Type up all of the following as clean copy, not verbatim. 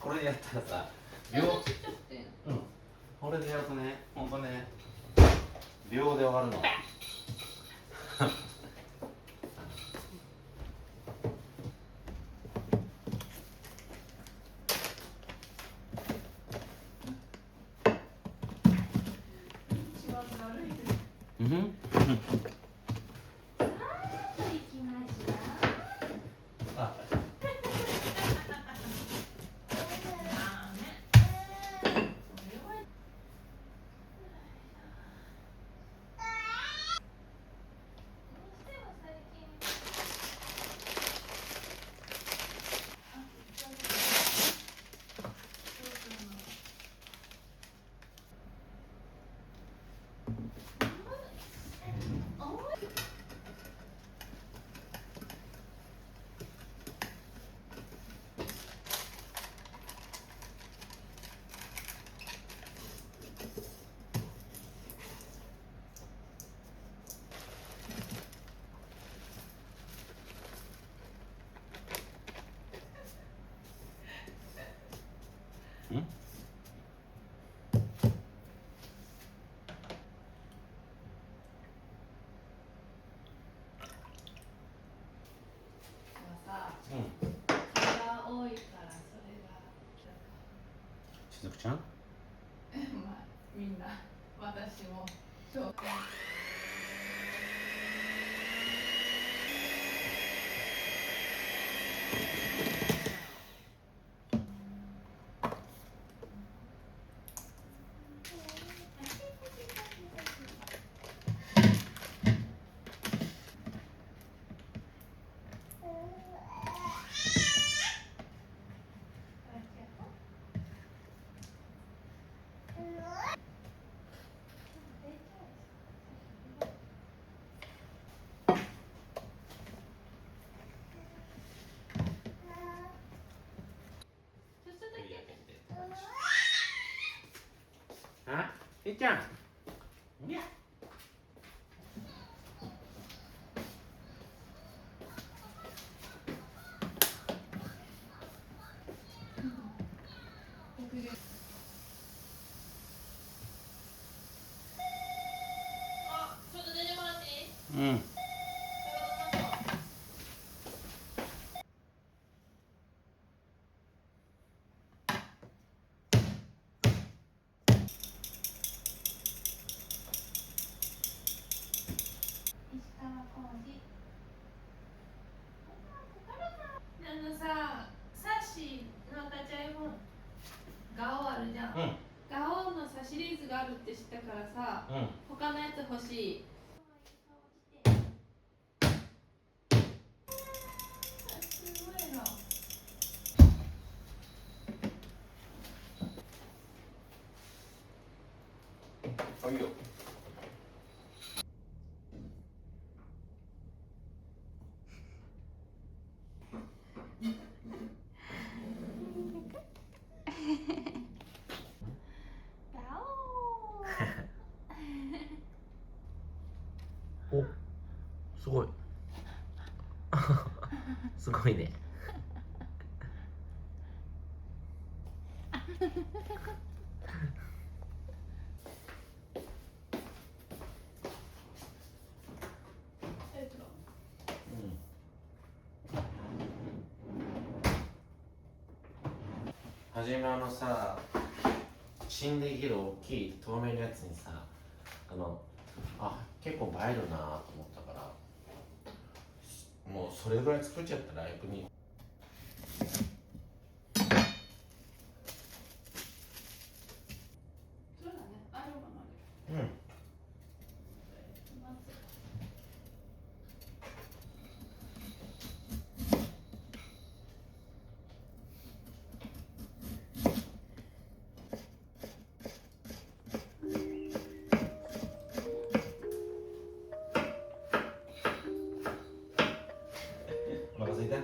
これでやったらさ、ちょっとちっちゃくて。うん、これでやるとね、ほんとね、秒で終わるの。一番悪いです。うん。さあ、行きました。あ、うん。さ、うん。毛が多いからそれがしずくちゃん？まあみんな私もそう。あ、いっちゃん。いや。あ、ちょっと出てもらっていい？うん。石川浩二。さ、サッシの立ち会いもガオあるじゃん。うん。ガオのさシリーズがあるって知ったからさ、うん。他のやつ欲しい。すごいの。あ、いいよ。ガオお、すごい。すごいね。はじめさ、チンできる大きい透明のやつにさ、結構映えるなと思ったから、もうそれぐらい作っちゃったら逆に。そうだね、あるもので。うん。お腹すいた？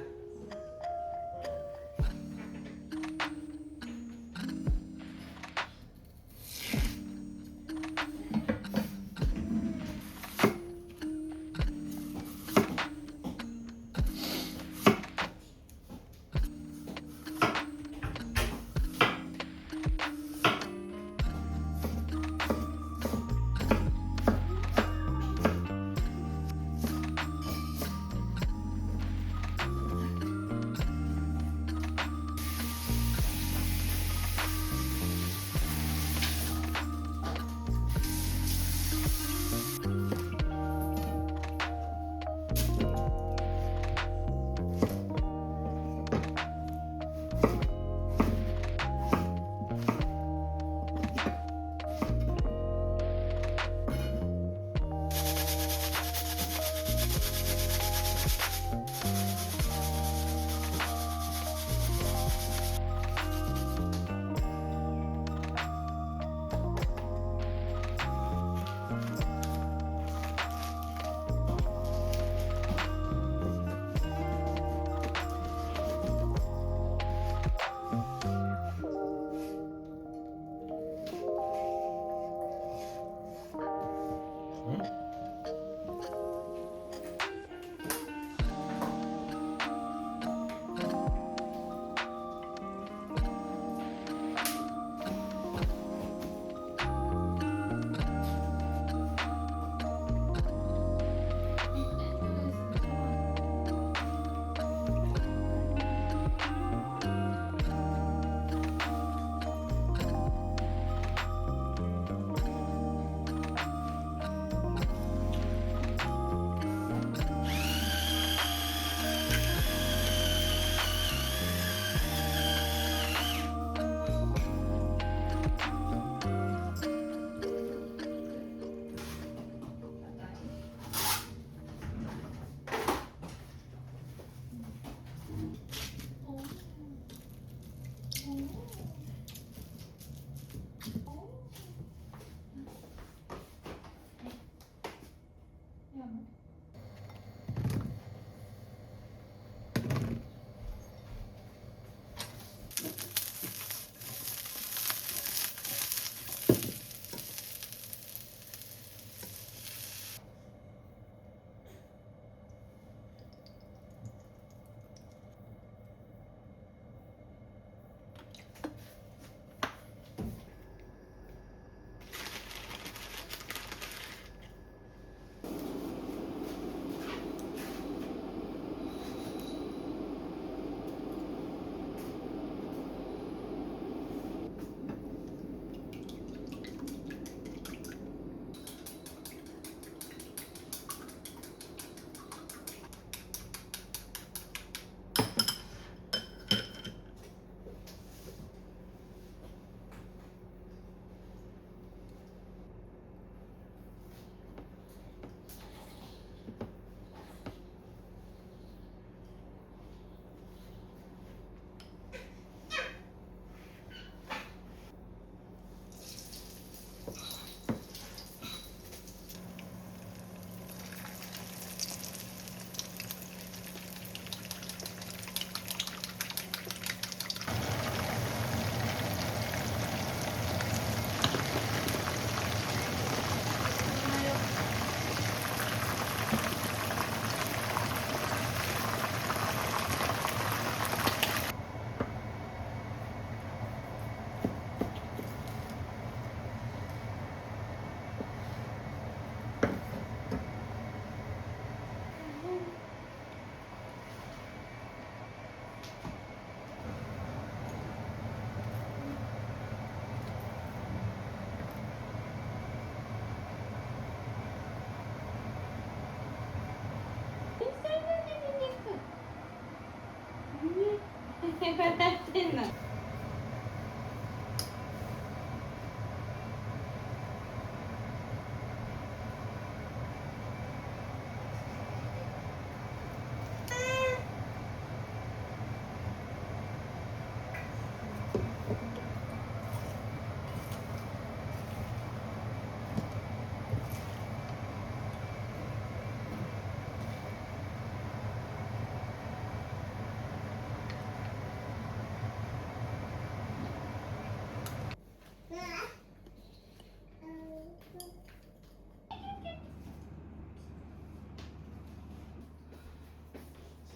笑ってんの。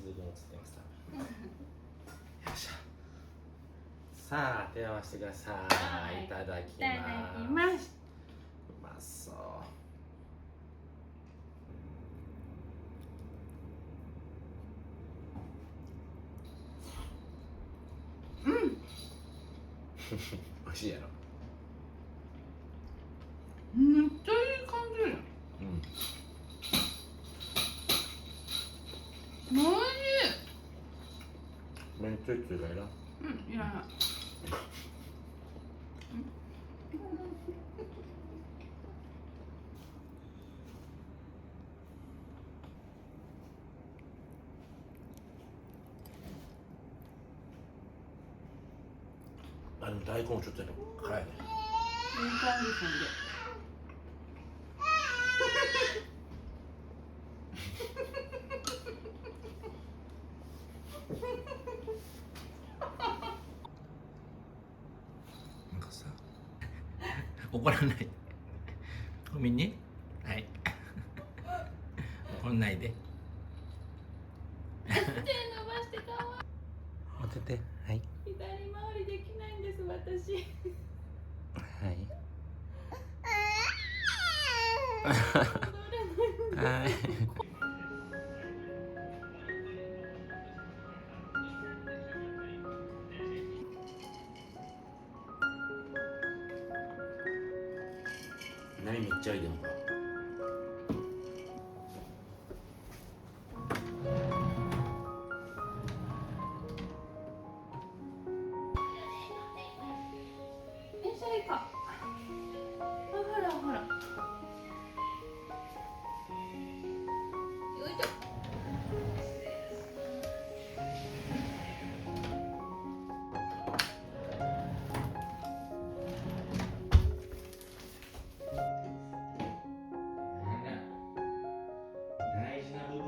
鈴が映ってますよいしょ。さあ手を合わせてください。いただきいただきます。ます。うまそう。美味しいやろ。めっちゃいい感じ。おいしい。めんつゆつゆがいらん。いらない。大根をちょっとやっぱ辛いね。いい感じすんで。なんかさ、怒らない。ごめんね。はい。怒んないで。手伸ばしてかわいい。当てて。はい。左回りできないんです私。はい。はい。何めっちゃいいでもか。え、それか。ほらほら。よいしょ。大事な部分。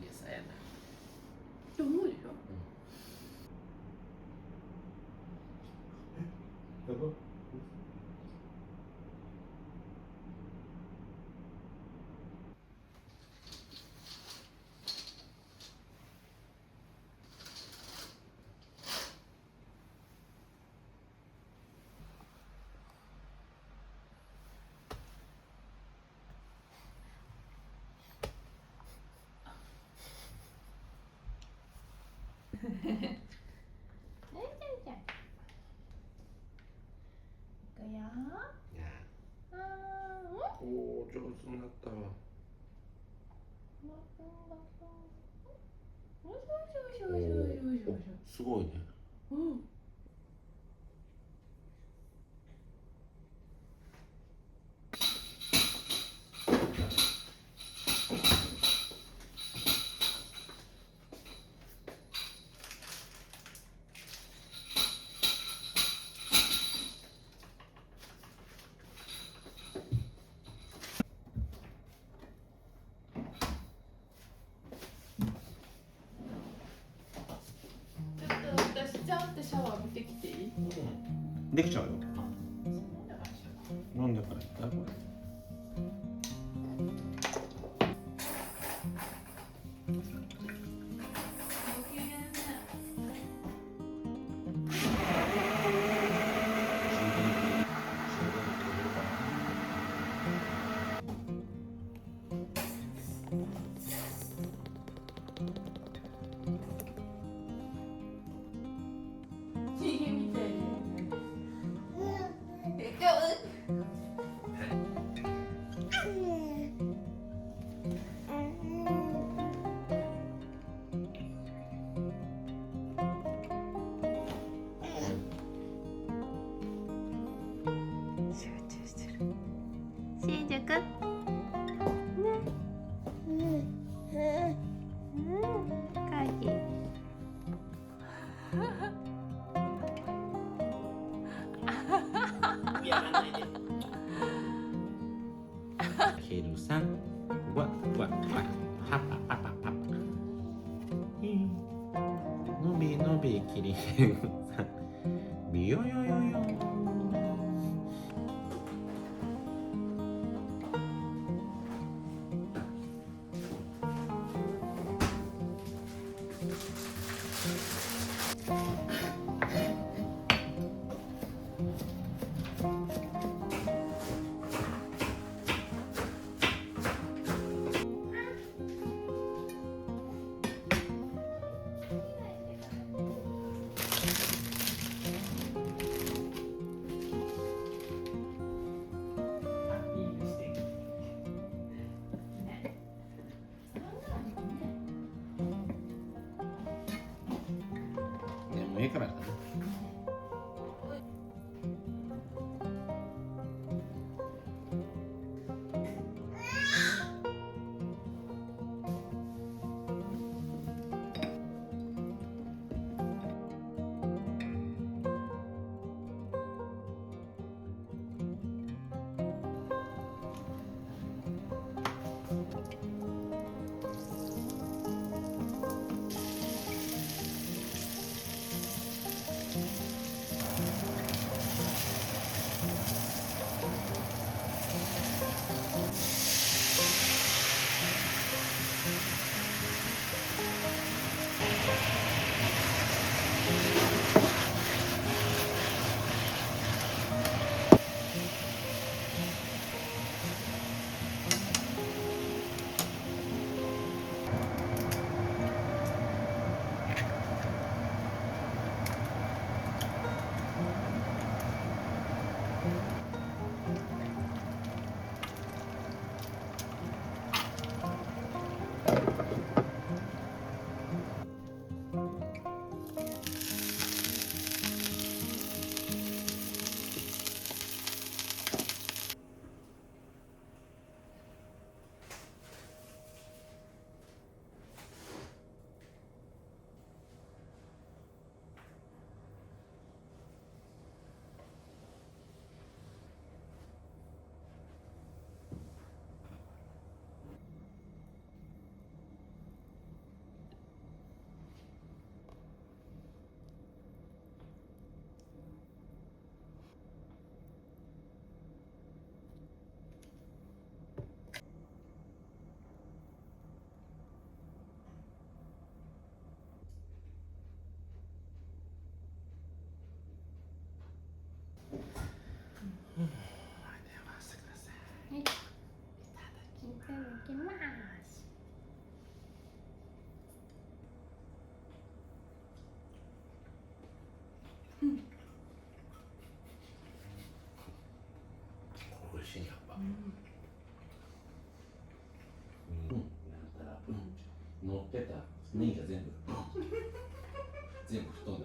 げさやな。って思うでしょ。おお、上手になったわ。すごいね。うん。私ちゃんとシャワー浴びてきていい？できちゃうよ。あ、飲んでから行ったこれ。しんじゃくね。かい。やらないで。ケルさん、わわわ、パパパパパパ。のびのびキリンさん、ビヨヨヨヨ。乗ってたネギが全部全部吹っ飛んで